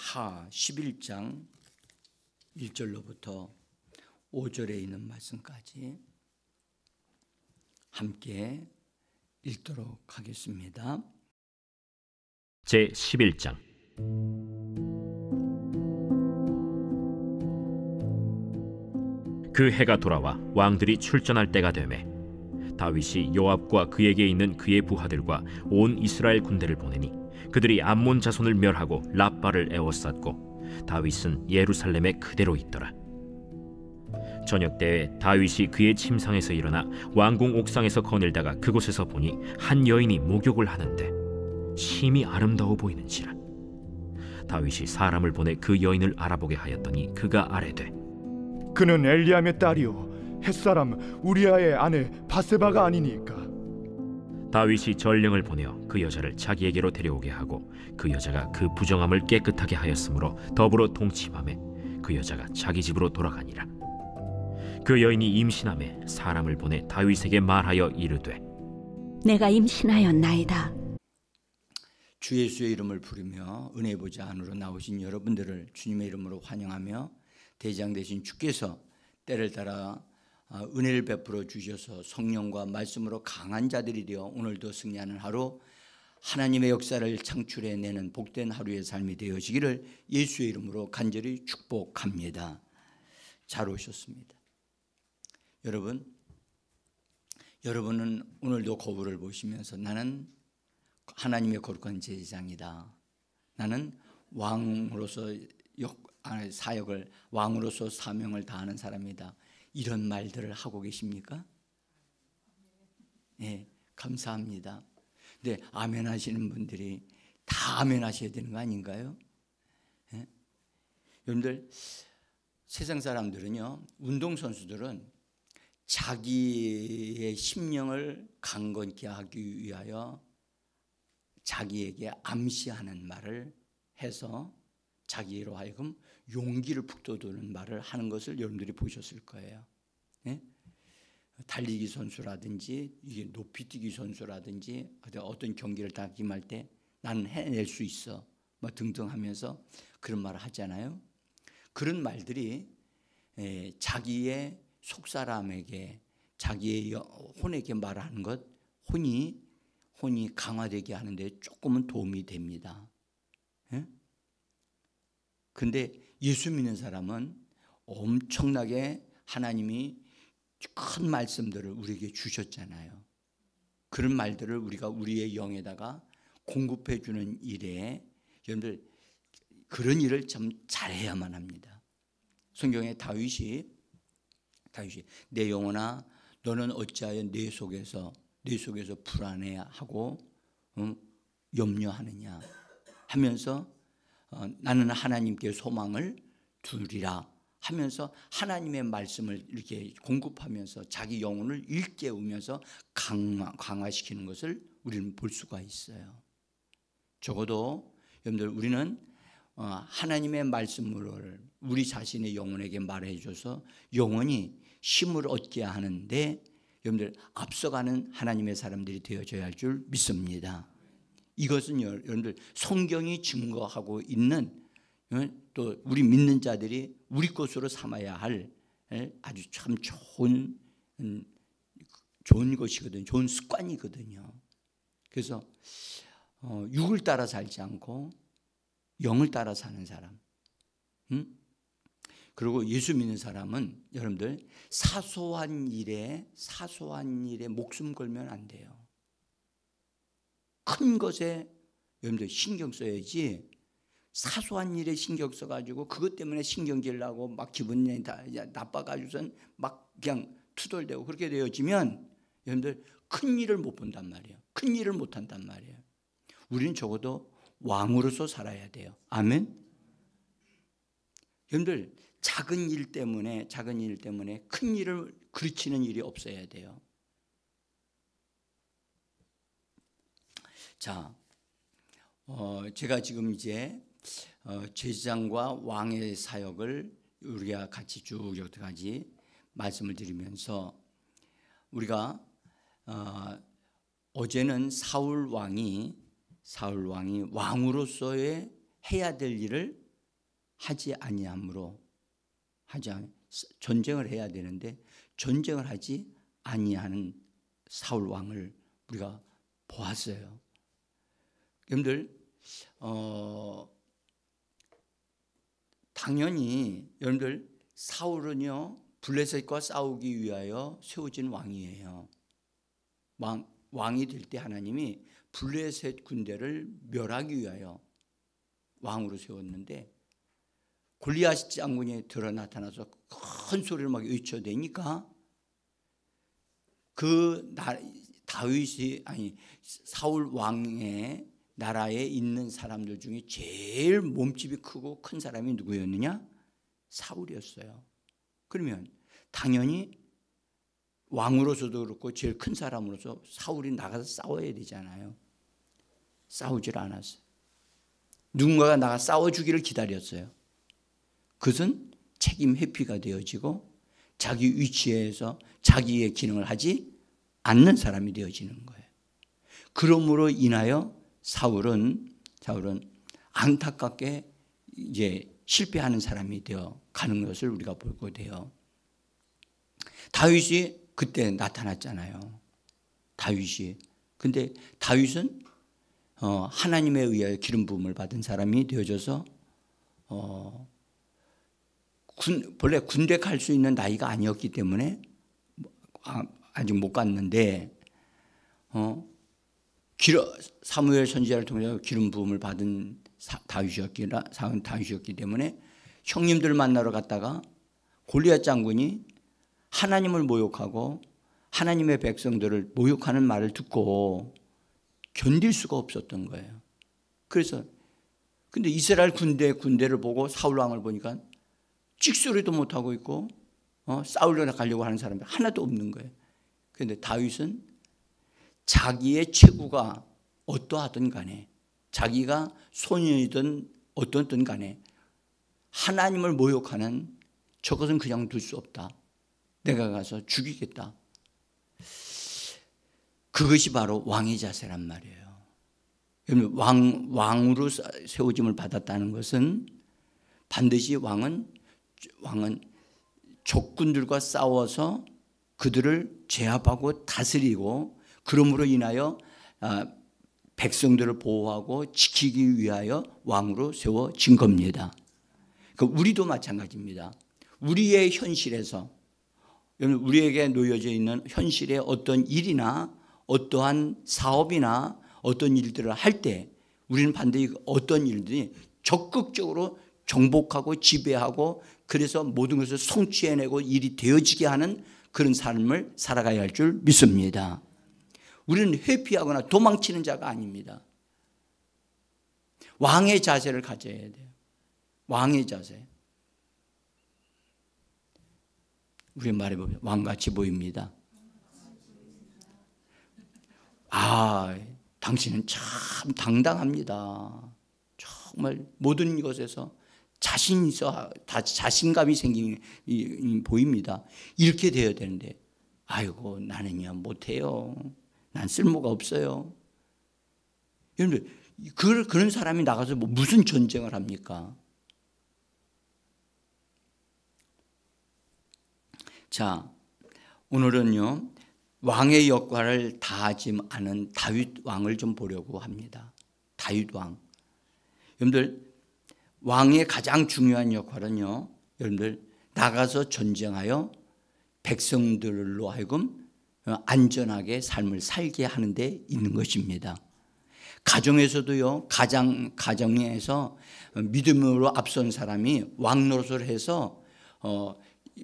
하 11장 1절로부터 5절에 있는 말씀까지 함께 읽도록 하겠습니다. 제 11장. 그 해가 돌아와 왕들이 출전할 때가 되매 다윗이 요압과 그에게 있는 그의 부하들과 온 이스라엘 군대를 보내니 그들이 암몬 자손을 멸하고 랍바를 에워쌌고 다윗은 예루살렘에 그대로 있더라. 저녁 때에 다윗이 그의 침상에서 일어나 왕궁 옥상에서 거닐다가 그곳에서 보니 한 여인이 목욕을 하는데 심히 아름다워 보이는지라. 다윗이 사람을 보내 그 여인을 알아보게 하였더니 그가 아뢰되 그는 엘리암의 딸이요 햇사람 우리아의 아내 바세바가 아니니까. 다윗이 전령을 보내어 그 여자를 자기에게로 데려오게 하고 그 여자가 그 부정함을 깨끗하게 하였으므로 더불어 동침하매 그 여자가 자기 집으로 돌아가니라. 그 여인이 임신하매 사람을 보내 다윗에게 말하여 이르되 내가 임신하였나이다. 주 예수의 이름을 부르며 은혜 보좌 안으로 나오신 여러분들을 주님의 이름으로 환영하며 대장 되신 주께서 때를 따라 은혜를 베풀어 주셔서 성령과 말씀으로 강한 자들이 되어 오늘도 승리하는 하루, 하나님의 역사를 창출해내는 복된 하루의 삶이 되어지기를 예수의 이름으로 간절히 축복합니다. 잘 오셨습니다. 여러분은 오늘도 거울을 보시면서 나는 하나님의 거룩한 제사장이다, 나는 왕으로서 사역을, 왕으로서 사명을 다하는 사람이다, 이런 말들을 하고 계십니까? 네, 감사합니다. 근데 아멘 하시는 분들이 다 아멘 하셔야 되는 거 아닌가요? 네? 여러분들, 세상 사람들은요, 운동선수들은 자기의 심령을 강건케 하기 위하여 자기에게 암시하는 말을 해서 자기로 하여금 용기를 북돋우는 말을 하는 것을 여러분들이 보셨을 거예요. 네? 달리기 선수라든지 이게 높이뛰기 선수라든지 어떤 경기를 다 임할 때 나는 해낼 수 있어 뭐 등등 하면서 그런 말을 하잖아요. 그런 말들이 자기의 속사람에게, 자기의 혼에게 말하는 것, 혼이 강화되게 하는데 조금은 도움이 됩니다. 그런데 예수 믿는 사람은 엄청나게 하나님이 큰 말씀들을 우리에게 주셨잖아요. 그런 말들을 우리가 우리의 영에다가 공급해 주는 일에 여러분들 그런 일을 참 잘해야만 합니다. 성경에 다윗이 내 영혼아 너는 어찌하여 내 속에서 불안해하고 염려하느냐 하면서 나는 하나님께 소망을 두리라 하면서 하나님의 말씀을 이렇게 공급하면서 자기 영혼을 일깨우면서 강화시키는 것을 우리는 볼 수가 있어요. 적어도 여러분들 우리는 하나님의 말씀을 우리 자신의 영혼에게 말해줘서 영혼이 힘을 얻게 하는데 여러분들 앞서가는 하나님의 사람들이 되어져야 할 줄 믿습니다. 이것은 여러분들 성경이 증거하고 있는, 또 우리 믿는 자들이 우리 것으로 삼아야 할 아주 참 좋은 것이거든요. 좋은 습관이거든요. 그래서 육을 따라 살지 않고 영을 따라 사는 사람, 그리고 예수 믿는 사람은 여러분들 사소한 일에 목숨 걸면 안 돼요. 큰 것에 여러분들 신경 써야지, 사소한 일에 신경 써가지고 그것 때문에 신경질 나고 막 기분이 나빠가지고선 막 그냥 투덜대고 그렇게 되어지면 여러분들 큰 일을 못 본단 말이에요. 큰 일을 못 한단 말이에요. 우리는 적어도 왕으로서 살아야 돼요. 아멘. 여러분들 작은 일 때문에 큰 일을 그르치는 일이 없어야 돼요. 자, 제가 지금 이제 제사장과 왕의 사역을 우리가 같이 쭉 여기까지 말씀을 드리면서 우리가 어제는 사울 왕이 왕으로서의 해야 될 일을 하지 아니함으로 전쟁을 해야 되는데 전쟁을 하지 아니하는 사울 왕을 우리가 보았어요. 여러분들 당연히 여러분들 사울은요 블레셋과 싸우기 위하여 세워진 왕이에요. 왕이 될 때 하나님이 블레셋 군대를 멸하기 위하여 왕으로 세웠는데 골리앗 장군이 들어 나타나서 큰 소리를 막 외쳐대니까 사울 왕의 나라에 있는 사람들 중에 제일 몸집이 크고 큰 사람이 누구였느냐? 사울이었어요. 그러면 당연히 왕으로서도 그렇고 제일 큰 사람으로서 사울이 나가서 싸워야 되잖아요. 싸우질 않았어요. 누군가가 나가 싸워주기를 기다렸어요. 그것은 책임 회피가 되어지고 자기 위치에서 자기의 기능을 하지 않는 사람이 되어지는 거예요. 그러므로 인하여 사울은 안타깝게 이제 실패하는 사람이 되어 가는 것을 우리가 보게 돼요. 다윗이 그때 나타났잖아요. 근데 다윗은 하나님에 의하여 기름 부음을 받은 사람이 되어져서 본래 군대 갈 수 있는 나이가 아니었기 때문에 아직 못 갔는데 사무엘 선지자를 통해서 기름 부음을 받은 다윗이었기 때문에 형님들 만나러 갔다가 골리앗 장군이 하나님을 모욕하고 하나님의 백성들을 모욕하는 말을 듣고 견딜 수가 없었던 거예요. 그래서 근데 이스라엘 군대를 보고 사울 왕을 보니까 찍소리도 못하고 있고 싸우려 가려고 하는 사람이 하나도 없는 거예요. 그런데 다윗은 자기의 체구가 어떠하든 간에 자기가 소년이든 어떻든 간에 하나님을 모욕하는 저것은 그냥 둘 수 없다. 내가 가서 죽이겠다. 그것이 바로 왕의 자세란 말이에요. 왕으로 세워짐을 받았다는 것은 반드시 왕은 적군들과 싸워서 그들을 제압하고 다스리고 그러므로 인하여 백성들을 보호하고 지키기 위하여 왕으로 세워진 겁니다. 우리도 마찬가지입니다. 우리의 현실에서 우리에게 놓여져 있는 현실의 어떤 일이나 어떠한 사업이나 어떤 일들을 할 때 우리는 반드시 어떤 일들이 적극적으로 정복하고 지배하고 그래서 모든 것을 성취해내고 일이 되어지게 하는 그런 삶을 살아가야 할 줄 믿습니다. 우리는 회피하거나 도망치는 자가 아닙니다. 왕의 자세를 가져야 돼요. 왕의 자세. 우리 말해보면 왕같이 보입니다. 당신은 참 당당합니다. 정말 모든 것에서 자신감이 보입니다. 이렇게 되어야 되는데 아이고 나는요 못해요. 난 쓸모가 없어요. 여러분들 그런 사람이 나가서 무슨 전쟁을 합니까? 자, 오늘은요 왕의 역할을 다하지 않은 다윗 왕을 좀 보려고 합니다. 다윗 왕. 여러분들 왕의 가장 중요한 역할은요, 여러분들 나가서 전쟁하여 백성들로 하여금 안전하게 삶을 살게 하는 데 있는 것입니다. 가정에서도요, 가정에서 믿음으로 앞선 사람이 왕 노릇을 해서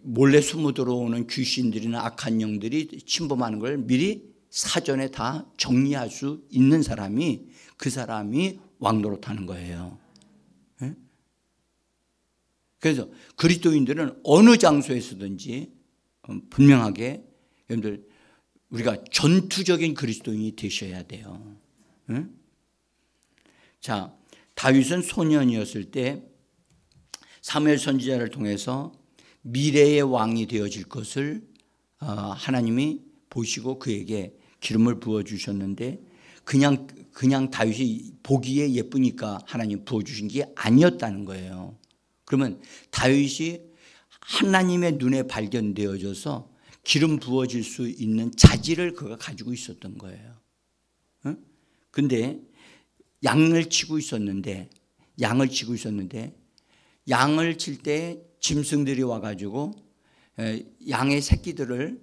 몰래 숨어 들어오는 귀신들이나 악한 영들이 침범하는 걸 미리 사전에 다 정리할 수 있는 사람이 그 사람이 왕 노릇하는 거예요. 그래서 그리스도인들은 어느 장소에서든지 분명하게 여러분들 우리가 전투적인 그리스도인이 되셔야 돼요. 자, 다윗은 소년이었을 때 사무엘 선지자를 통해서 미래의 왕이 되어질 것을 하나님이 보시고 그에게 기름을 부어주셨는데 그냥 다윗이 보기에 예쁘니까 하나님 부어주신 게 아니었다는 거예요. 그러면 다윗이 하나님의 눈에 발견되어져서 기름 부어질 수 있는 자질을 그가 가지고 있었던 거예요. 근데 양을 치고 있었는데 양을 칠 때 짐승들이 와가지고 양의 새끼들을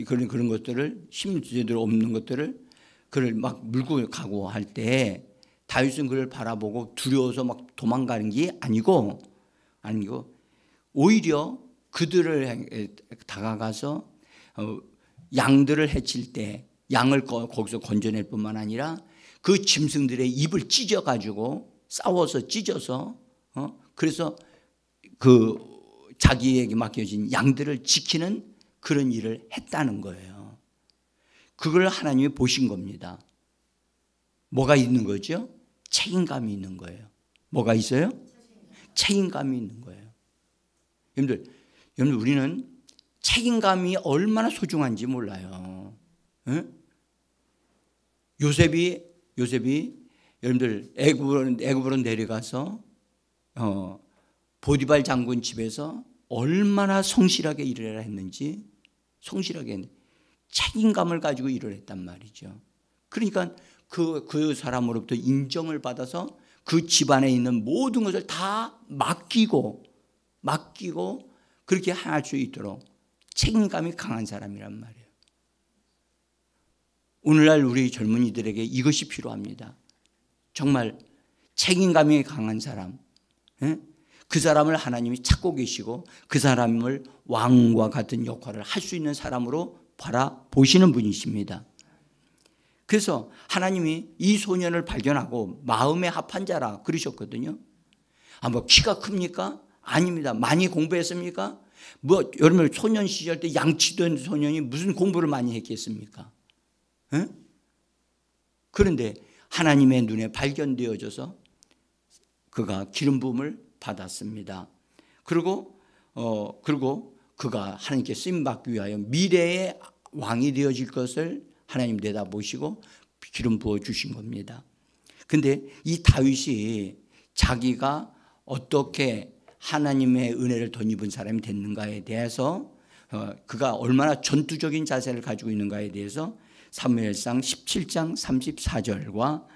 그런 것들을 힘 제대로 없는 것들을 그를 막 물고 가고 할 때 다윗은 그를 바라보고 두려워서 막 도망가는 게 아니고 오히려 그들을 다가가서 양들을 해칠 때 양을 거기서 건져낼 뿐만 아니라 그 짐승들의 입을 찢어가지고 싸워서 찢어서 그래서 그 자기에게 맡겨진 양들을 지키는 그런 일을 했다는 거예요. 그걸 하나님이 보신 겁니다. 뭐가 있는 거죠? 책임감이 있는 거예요. 뭐가 있어요? 책임감이 있는 거예요. 여러분들 우리는 책임감이 얼마나 소중한지 몰라요. 요셉이 여러분들 애굽으로 내려가서 보디발 장군 집에서 얼마나 성실하게 일을 했는지 책임감을 가지고 일을 했단 말이죠. 그러니까 그 사람으로부터 인정을 받아서 그 집안에 있는 모든 것을 다 맡기고 그렇게 할 수 있도록 책임감이 강한 사람이란 말이에요. 오늘날 우리 젊은이들에게 이것이 필요합니다. 정말 책임감이 강한 사람, 그 사람을 하나님이 찾고 계시고 그 사람을 왕과 같은 역할을 할 수 있는 사람으로 바라보시는 분이십니다. 그래서 하나님이 이 소년을 발견하고 마음에 합한 자라 그러셨거든요. 뭐 키가 큽니까? 아닙니다. 많이 공부했습니까? 여러분 소년 시절 때 양치던 소년이 무슨 공부를 많이 했겠습니까? 그런데 하나님의 눈에 발견되어져서 그가 기름 부음을 받았습니다. 그리고 그가 하나님께 쓰임 받기 위하여 미래의 왕이 되어질 것을 하나님 내다보시고 기름 부어 주신 겁니다. 근데 이 다윗이 자기가 어떻게 하나님의 은혜를 덧입은 사람이 됐는가에 대해서 그가 얼마나 전투적인 자세를 가지고 있는가에 대해서 사무엘상 17장 34절과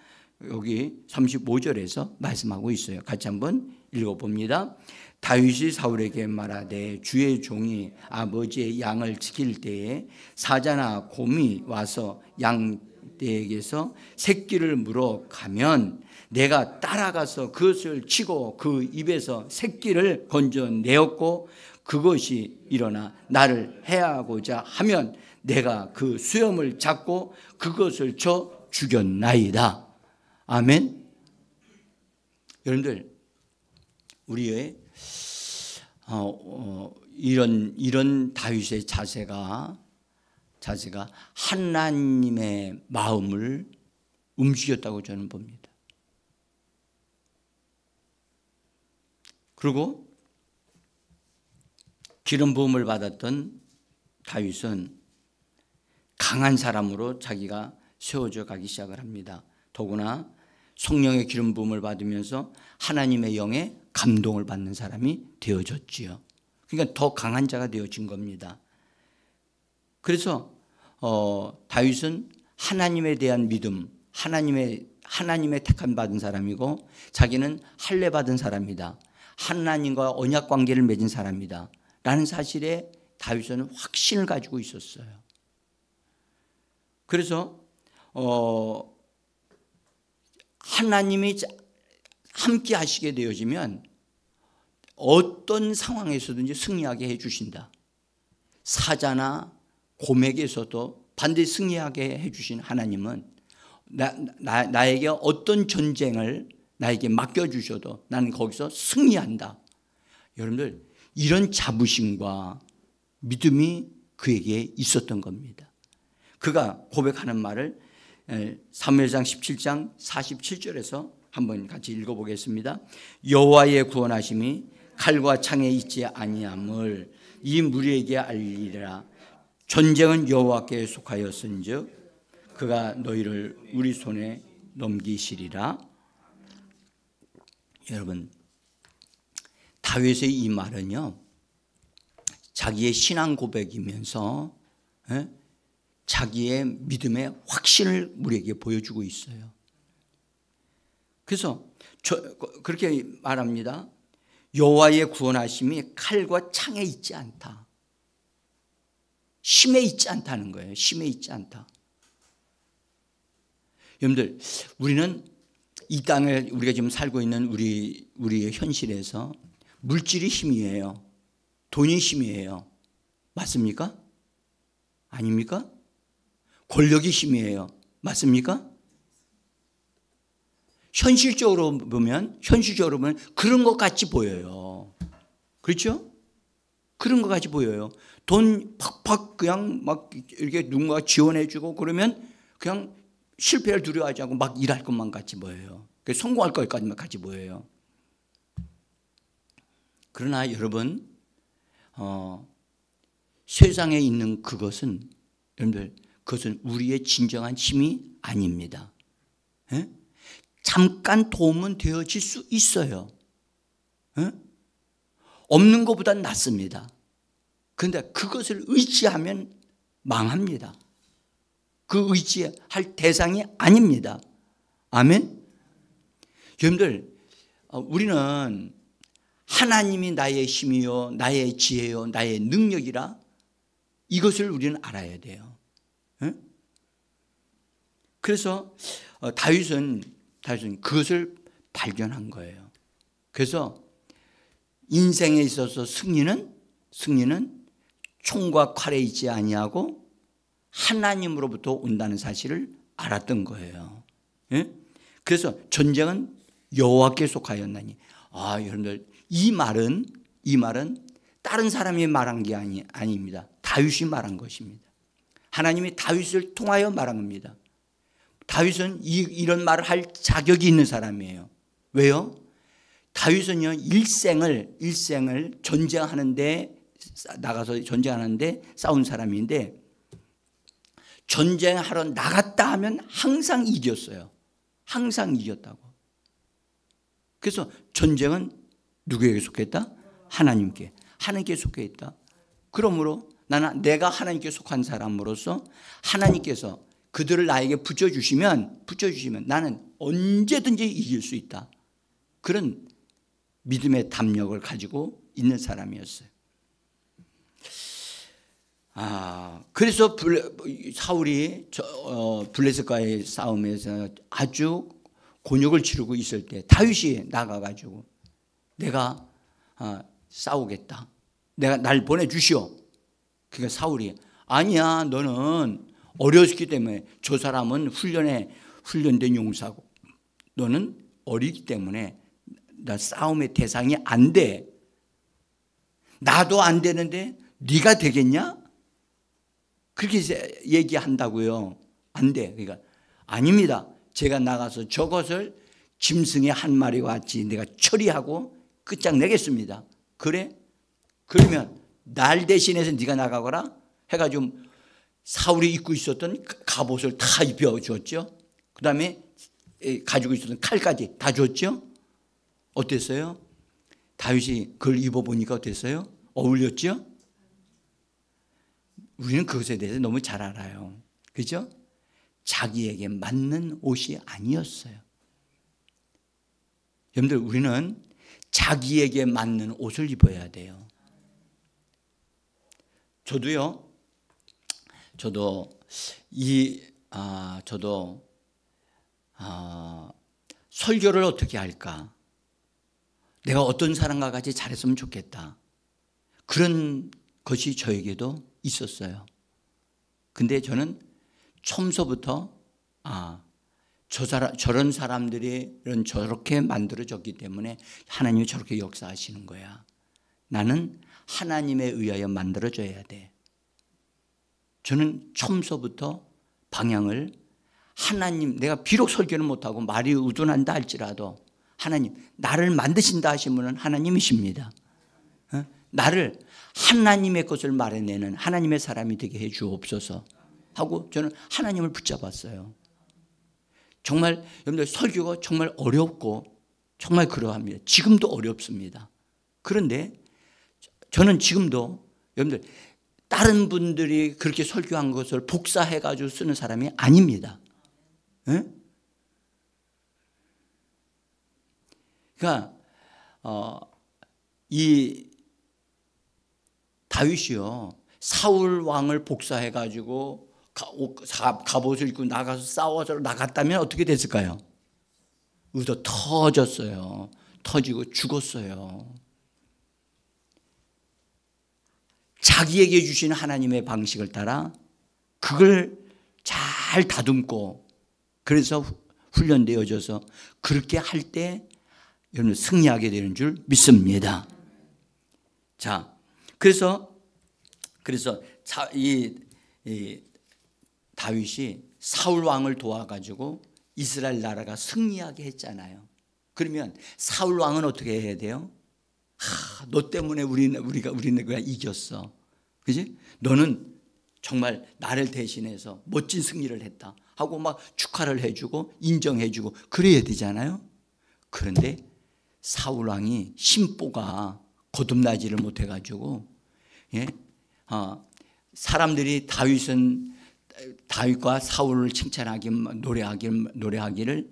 여기 35절에서 말씀하고 있어요. 같이 한번 읽어봅니다. 다윗이 사울에게 말하되 주의 종이 아버지의 양을 지킬 때에 사자나 곰이 와서 양떼에게서 새끼를 물어 가면 내가 따라가서 그것을 치고 그 입에서 새끼를 건져내었고 그것이 일어나 나를 해하고자 하면 내가 그 수염을 잡고 그것을 쳐 죽였나이다. 아멘. 여러분들 우리의 이런 다윗의 자세가 하나님의 마음을 움직였다고 저는 봅니다. 그리고 기름 부음을 받았던 다윗은 강한 사람으로 자기가 세워져 가기 시작을 합니다. 더구나 성령의 기름 부음을 받으면서 하나님의 영에 감동을 받는 사람이 되어졌지요. 그러니까 더 강한 자가 되어진 겁니다. 그래서 다윗은 하나님에 대한 믿음, 하나님의 택함 받은 사람이고 자기는 할례 받은 사람이다. 하나님과 언약 관계를 맺은 사람이다. 라는 사실에 다윗은 확신을 가지고 있었어요. 그래서 하나님이 함께 하시게 되어지면 어떤 상황에서든지 승리하게 해주신다. 사자나 곰에게서도 반드시 승리하게 해주신 하나님은 나에게 어떤 전쟁을 나에게 맡겨주셔도 나는 거기서 승리한다. 여러분들 이런 자부심과 믿음이 그에게 있었던 겁니다. 그가 고백하는 말을 사무엘상 17장 47절에서 한번 같이 읽어보겠습니다. 여호와의 구원하심이 칼과 창에 있지 아니함을 이 무리에게 알리리라. 전쟁은 여호와께 속하였은즉 그가 너희를 우리 손에 넘기시리라. 여러분 다윗의 이 말은요, 자기의 신앙 고백이면서 자기의 믿음의 확신을 우리에게 보여주고 있어요. 그래서 그렇게 말합니다. 여호와의 구원하심이 칼과 창에 있지 않다. 심에 있지 않다는 거예요. 심에 있지 않다. 여러분들, 우리는 이 땅에 우리가 지금 살고 있는 우리의 현실에서 물질이 힘이에요. 돈이 힘이에요. 맞습니까? 아닙니까? 권력이 힘이에요. 맞습니까? 현실적으로 보면 그런 것 같이 보여요. 그렇죠? 그런 것 같이 보여요. 돈 팍팍 그냥 막 이렇게 누군가 지원해주고 그러면 그냥 실패를 두려워하지 않고 막 일할 것만 같이 보여요. 성공할 것까지만 같이 보여요. 그러나 여러분, 세상에 있는 그것은, 여러분들, 그것은 우리의 진정한 힘이 아닙니다. 에? 잠깐 도움은 되어질 수 있어요. 에? 없는 것보단 낫습니다. 그런데 그것을 의지하면 망합니다. 그 의지할 대상이 아닙니다. 아멘? 여러분들, 우리는 하나님이 나의 힘이요, 나의 지혜요, 나의 능력이라 이것을 우리는 알아야 돼요. 에? 그래서 다윗은 그것을 발견한 거예요. 그래서 인생에 있어서 승리는 총과 칼에 있지 아니하고 하나님으로부터 온다는 사실을 알았던 거예요. 예? 그래서 전쟁은 여호와께 속하였나니. 여러분들, 이 말은 다른 사람이 말한 게 아닙니다. 다윗이 말한 것입니다. 하나님이 다윗을 통하여 말한 겁니다. 다윗은 이런 말을 할 자격이 있는 사람이에요. 왜요? 다윗은요, 일생을 전쟁하는데 나가서 전쟁하는데 싸운 사람인데, 전쟁하러 나갔다 하면 항상 이겼어요. 항상 이겼다고. 그래서 전쟁은 누구에게 속했다? 하나님께 속해 있다. 그러므로 내가 하나님께 속한 사람으로서 하나님께서 그들을 나에게 붙여주시면 나는 언제든지 이길 수 있다. 그런 믿음의 담력을 가지고 있는 사람이었어요. 그래서 사울이 블레셋과의 싸움에서 아주 곤욕을 치르고 있을 때 다윗이 나가가지고 내가 싸우겠다. 날 보내주시오. 그러니까 사울이 아니야, 너는 어렸기 때문에, 저 사람은 훈련된 용사고 너는 어리기 때문에 나 싸움의 대상이 안 돼. 나도 안 되는데 네가 되겠냐? 그렇게 얘기한다고요. 안 돼. 그러니까 아닙니다. 제가 나가서 저것을 짐승의 한 마리와 같이 내가 처리하고 끝장내겠습니다. 그래? 그러면 날 대신해서 네가 나가거라 해가지고 사울이 입고 있었던 갑옷을 다 입혀줬죠. 그 다음에 가지고 있었던 칼까지 다 줬죠. 어땠어요? 다윗이 그걸 입어보니까 어땠어요? 어울렸죠? 우리는 그것에 대해서 너무 잘 알아요. 그죠? 자기에게 맞는 옷이 아니었어요. 여러분들, 우리는 자기에게 맞는 옷을 입어야 돼요. 저도 설교를 어떻게 할까? 내가 어떤 사람과 같이 잘했으면 좋겠다. 그런 것이 저에게도 있었어요. 근데 저는 처음서부터 저런 사람들이 저렇게 만들어졌기 때문에 하나님이 저렇게 역사하시는 거야. 나는 하나님에 의하여 만들어져야 돼. 저는 처음서부터 방향을 하나님, 내가 비록 설교는 못하고 말이 우둔한다 할지라도 하나님, 나를 만드신다 하신 분은 하나님이십니다. 나를 하나님의 것을 말해내는 하나님의 사람이 되게 해 주옵소서 하고 저는 하나님을 붙잡았어요. 정말 여러분들, 설교가 정말 어렵고 정말 그러합니다. 지금도 어렵습니다. 그런데 저는 지금도 여러분들 다른 분들이 그렇게 설교한 것을 복사해가지고 쓰는 사람이 아닙니다. 네? 그러니까 이 다윗이요, 사울 왕을 복사해가지고 갑옷을 입고 나가서 싸워서 나갔다면 어떻게 됐을까요? 의도 터졌어요. 터지고 죽었어요. 자기에게 주신 하나님의 방식을 따라 그걸 잘 다듬고 그래서 훈련되어져서 그렇게 할 때 여러분 승리하게 되는 줄 믿습니다. 자, 그래서 이 다윗이 사울 왕을 도와가지고 이스라엘 나라가 승리하게 했잖아요. 그러면 사울 왕은 어떻게 해야 돼요? 너 때문에 우리가 이겼어. 그지? 너는 정말 나를 대신해서 멋진 승리를 했다 하고 막 축하를 해주고 인정해주고 그래야 되잖아요. 그런데 사울 왕이 심보가 거듭나지를 못해가지고, 예? 사람들이 다윗과 사울을 노래하기를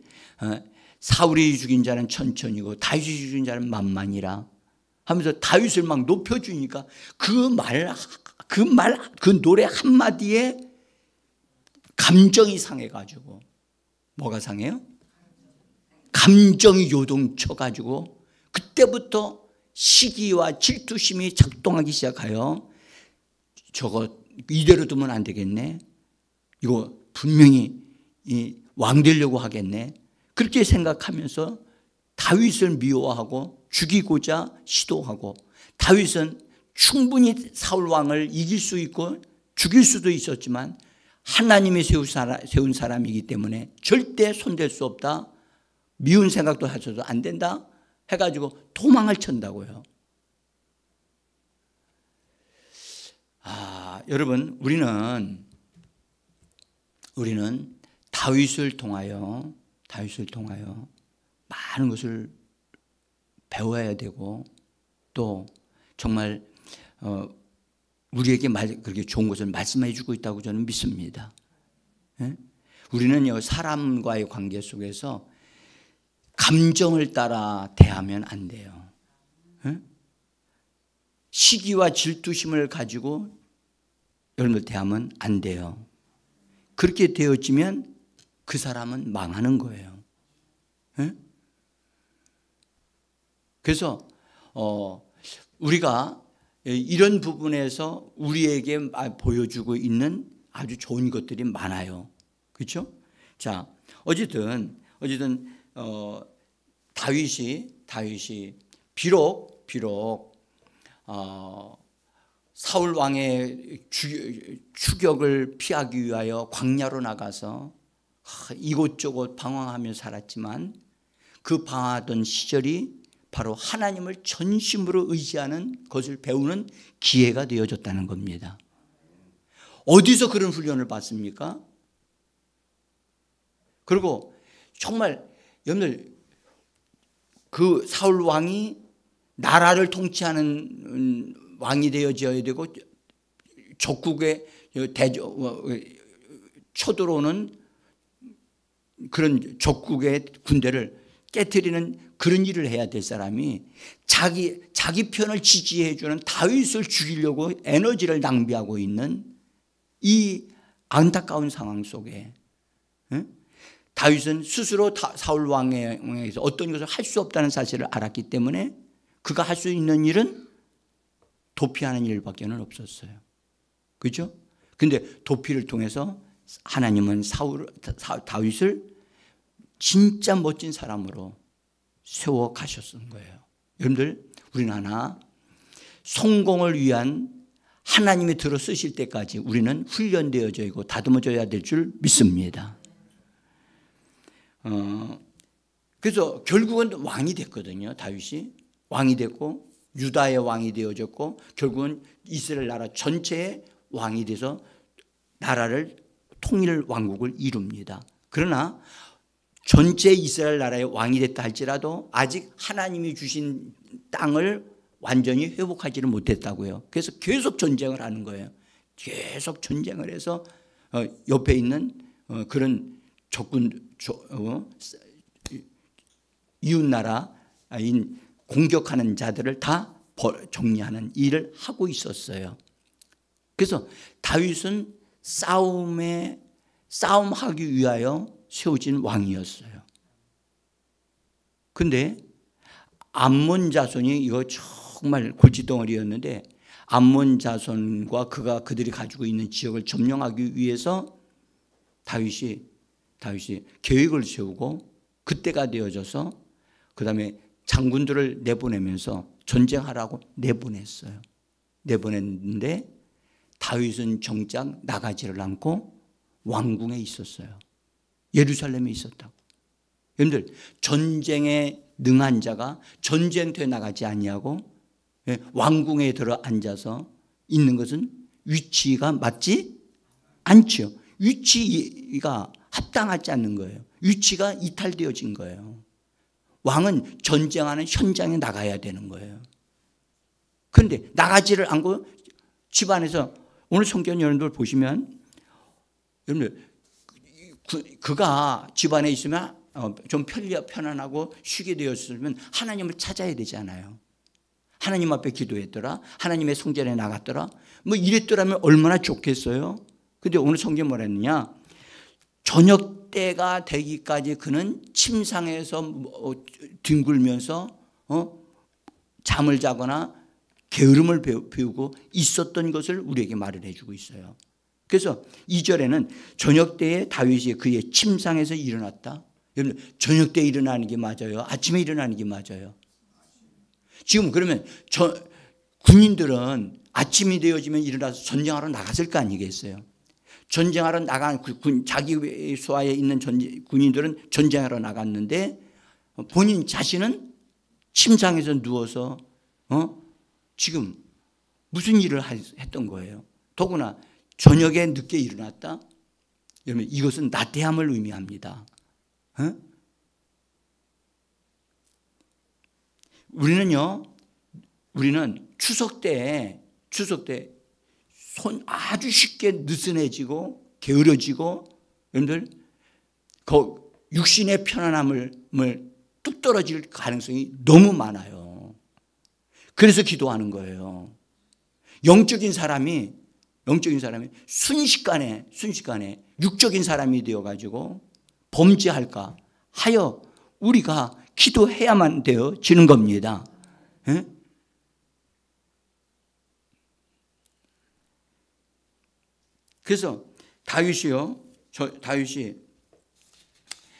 사울이 죽인 자는 천천히고 다윗이 죽인 자는 만만이라 하면서 다윗을 막 높여주니까 그 노래 한마디에 감정이 상해가지고, 뭐가 상해요? 감정이 요동쳐가지고 그때부터 시기와 질투심이 작동하기 시작하여 저거 이대로 두면 안 되겠네. 이거 분명히 왕 되려고 하겠네. 그렇게 생각하면서 다윗을 미워하고 죽이고자 시도하고, 다윗은 충분히 사울 왕을 이길 수 있고 죽일 수도 있었지만 하나님이 세운 사람이기 때문에 절대 손댈 수 없다. 미운 생각도 하셔도 안 된다 해가지고 도망을 쳤다고요. 여러분, 우리는 다윗을 통하여 많은 것을 배워야 되고 또 정말 우리에게 그렇게 좋은 것을 말씀해 주고 있다고 저는 믿습니다. 예? 우리는요, 사람과의 관계 속에서 감정을 따라 대하면 안 돼요. 예? 시기와 질투심을 가지고 여러분들 대하면 안 돼요. 그렇게 되어지면 그 사람은 망하는 거예요. 예? 그래서 우리가 이런 부분에서 우리에게 보여주고 있는 아주 좋은 것들이 많아요. 그렇죠? 자, 어쨌든 다윗이 비록 사울 왕의 추격을 피하기 위하여 광야로 나가서 이곳저곳 방황하며 살았지만 그 방황하던 시절이 바로 하나님을 전심으로 의지하는 것을 배우는 기회가 되어졌다는 겁니다. 어디서 그런 훈련을 받습니까? 그리고 정말 여러분들, 그 사울 왕이 나라를 통치하는 왕이 되어져야 되고 적국에 쳐들어오는 그런 적국의 군대를 깨트리는 그런 일을 해야 될 사람이 자기 편을 지지해 주는 다윗을 죽이려고 에너지를 낭비하고 있는 이 안타까운 상황 속에 다윗은 스스로 사울 왕에서 어떤 것을 할 수 없다는 사실을 알았기 때문에 그가 할 수 있는 일은 도피하는 일밖에는 없었어요. 그렇죠? 근데 도피를 통해서 하나님은 다윗을 진짜 멋진 사람으로 세워 가셨던 거예요. 여러분들, 우리는 하나 성공을 위한 하나님이 들어 쓰실 때까지 우리는 훈련되어져 있고 다듬어져야 될 줄 믿습니다. 그래서 결국은 왕이 됐거든요. 다윗이 왕이 됐고 유다의 왕이 되어졌고 결국은 이스라엘 나라 전체의 왕이 돼서 나라를 통일 왕국을 이룹니다. 그러나 전체 이스라엘 나라의 왕이 됐다 할지라도 아직 하나님이 주신 땅을 완전히 회복하지를 못했다고요. 그래서 계속 전쟁을 하는 거예요. 계속 전쟁을 해서 옆에 있는 그런 이웃나라인 공격하는 자들을 다 정리하는 일을 하고 있었어요. 그래서 다윗은 싸움하기 위하여 세워진 왕이었어요. 근데 암몬 자손이 이거 정말 골칫덩어리였는데 암몬 자손과 그들이 가지고 있는 지역을 점령하기 위해서 다윗이 계획을 세우고 그때가 되어져서 그 다음에 장군들을 내보내면서 전쟁하라고 내보냈어요. 내보냈는데 다윗은 정작 나가지를 않고 왕궁에 있었어요. 예루살렘에 있었다고. 여러분들 전쟁에 능한 자가 전쟁터에 나가지 아니하고 왕궁에 들어 앉아서 있는 것은 위치가 맞지 않죠. 위치가 합당하지 않는 거예요. 위치가 이탈되어진 거예요. 왕은 전쟁하는 현장에 나가야 되는 거예요. 그런데 나가지를 않고 집안에서 오늘 성경 여러분들 보시면 여러분들 그가 집안에 있으면 좀 편안하고 쉬게 되었으면 하나님을 찾아야 되잖아요. 하나님 앞에 기도했더라. 하나님의 성전에 나갔더라. 뭐 이랬더라면 얼마나 좋겠어요. 근데 오늘 성경 뭐라 했느냐. 저녁 때가 되기까지 그는 침상에서 뒹굴면서 잠을 자거나 게으름을 피우고 있었던 것을 우리에게 말을 해주고 있어요. 그래서 2절에는 저녁 때에 다윗이 그의 침상에서 일어났다. 여러분 저녁 때 일어나는 게 맞아요? 아침에 일어나는 게 맞아요? 지금 그러면 군인들은 아침이 되어지면 일어나서 전쟁하러 나갔을 거 아니겠어요? 전쟁하러 나간 자기 수하에 있는 군인들은 전쟁하러 나갔는데 본인 자신은 침상에서 누워서 지금 무슨 일을 했던 거예요? 더구나 저녁에 늦게 일어났다? 여러분 이것은 나태함을 의미합니다. 우리는 추석 때 손 아주 쉽게 느슨해지고 게으러지고 여러분들 그 육신의 편안함을 뚝 떨어질 가능성이 너무 많아요. 그래서 기도하는 거예요. 영적인 사람이 순식간에 육적인 사람이 되어가지고 범죄할까 하여 우리가 기도해야만 되어지는 겁니다. 예? 그래서 다윗이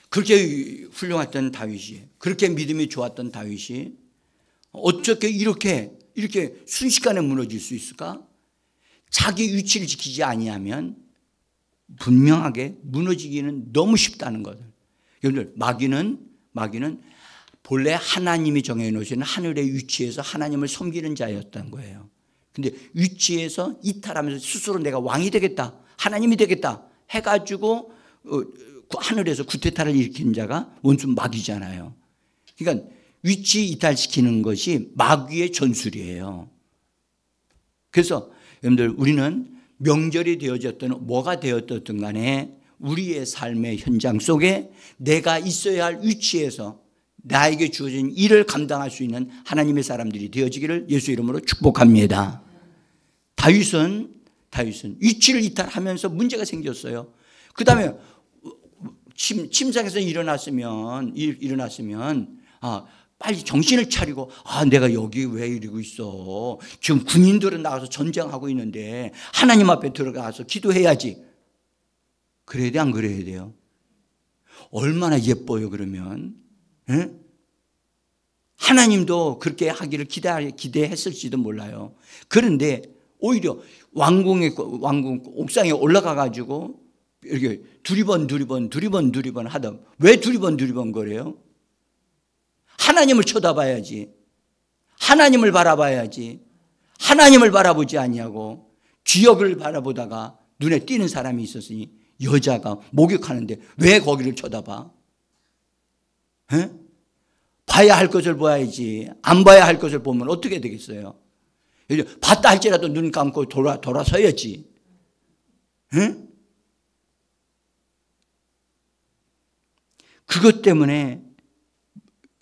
그렇게 훌륭했던 다윗이, 그렇게 믿음이 좋았던 다윗이 어떻게 이렇게 순식간에 무너질 수 있을까? 자기 위치를 지키지 아니하면 분명하게 무너지기는 너무 쉽다는 거죠. 여러분들 마귀는 본래 하나님이 정해놓으신 하늘의 위치에서 하나님을 섬기는 자였던 거예요. 근데 위치에서 이탈하면서 스스로 내가 왕이 되겠다, 하나님이 되겠다 해가지고 하늘에서 구태타를 일으킨 자가 원수 마귀잖아요. 그러니까 위치 이탈시키는 것이 마귀의 전술이에요. 그래서 여러분들 우리는 명절이 되어졌든 뭐가 되었든 간에 우리의 삶의 현장 속에 내가 있어야 할 위치에서 나에게 주어진 일을 감당할 수 있는 하나님의 사람들이 되어지기를 예수 이름으로 축복합니다. 다윗은 위치를 이탈하면서 문제가 생겼어요. 그 다음에 침상에서 일어났으면 빨리 정신을 차리고 내가 여기 왜 이러고 있어. 지금 군인들은 나가서 전쟁하고 있는데 하나님 앞에 들어가서 기도해야지. 그래야 돼, 안 그래야 돼요? 얼마나 예뻐요 그러면. 에? 하나님도 그렇게 하기를 기대했을지도 몰라요. 그런데 오히려 왕궁 옥상에 올라가 가지고 이렇게 두리번 하다. 왜 두리번 거래요? 하나님을 쳐다봐야지. 하나님을 바라봐야지. 하나님을 바라보지 아니하고 지역을 바라보다가 눈에 띄는 사람이 있었으니 여자가 목욕하는데 왜 거기를 쳐다봐? 에? 봐야 할 것을 봐야지. 안 봐야 할 것을 보면 어떻게 되겠어요? 봤다 할지라도 눈 감고 돌아서야지. 응? 그것 때문에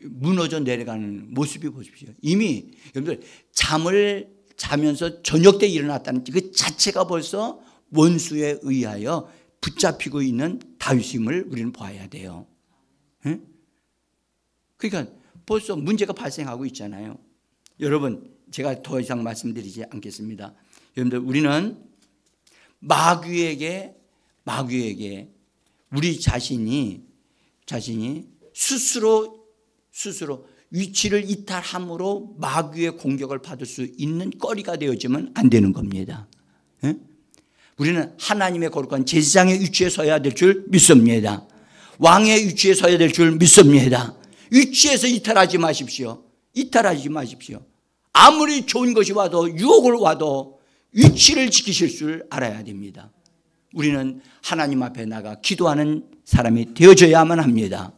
무너져 내려가는 모습이 보십시오. 이미 여러분들 잠을 자면서 저녁 때 일어났다는 그 자체가 벌써 원수에 의하여 붙잡히고 있는 다윗임을 우리는 봐야 돼요. 응? 그러니까 벌써 문제가 발생하고 있잖아요. 여러분, 제가 더 이상 말씀드리지 않겠습니다. 여러분들, 우리는 마귀에게 우리 자신이 스스로 위치를 이탈함으로 마귀의 공격을 받을 수 있는 거리가 되어지면 안 되는 겁니다. 예? 우리는 하나님의 거룩한 제사장의 위치에 서야 될 줄 믿습니다. 왕의 위치에 서야 될 줄 믿습니다. 위치에서 이탈하지 마십시오. 아무리 좋은 것이 와도, 유혹을 와도 위치를 지키실 줄 알아야 됩니다. 우리는 하나님 앞에 나가 기도하는 사람이 되어져야만 합니다.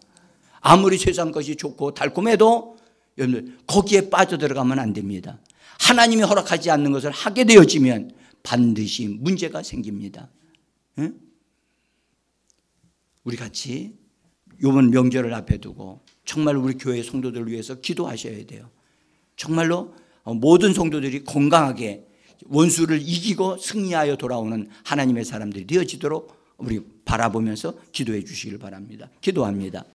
아무리 세상 것이 좋고 달콤해도 여러분들 거기에 빠져들어가면 안 됩니다. 하나님이 허락하지 않는 것을 하게 되어지면 반드시 문제가 생깁니다. 응? 우리 같이 이번 명절을 앞에 두고 정말 우리 교회 성도들을 위해서 기도하셔야 돼요. 정말로 모든 성도들이 건강하게 원수를 이기고 승리하여 돌아오는 하나님의 사람들이 되어지도록 우리 바라보면서 기도해 주시길 바랍니다. 기도합니다.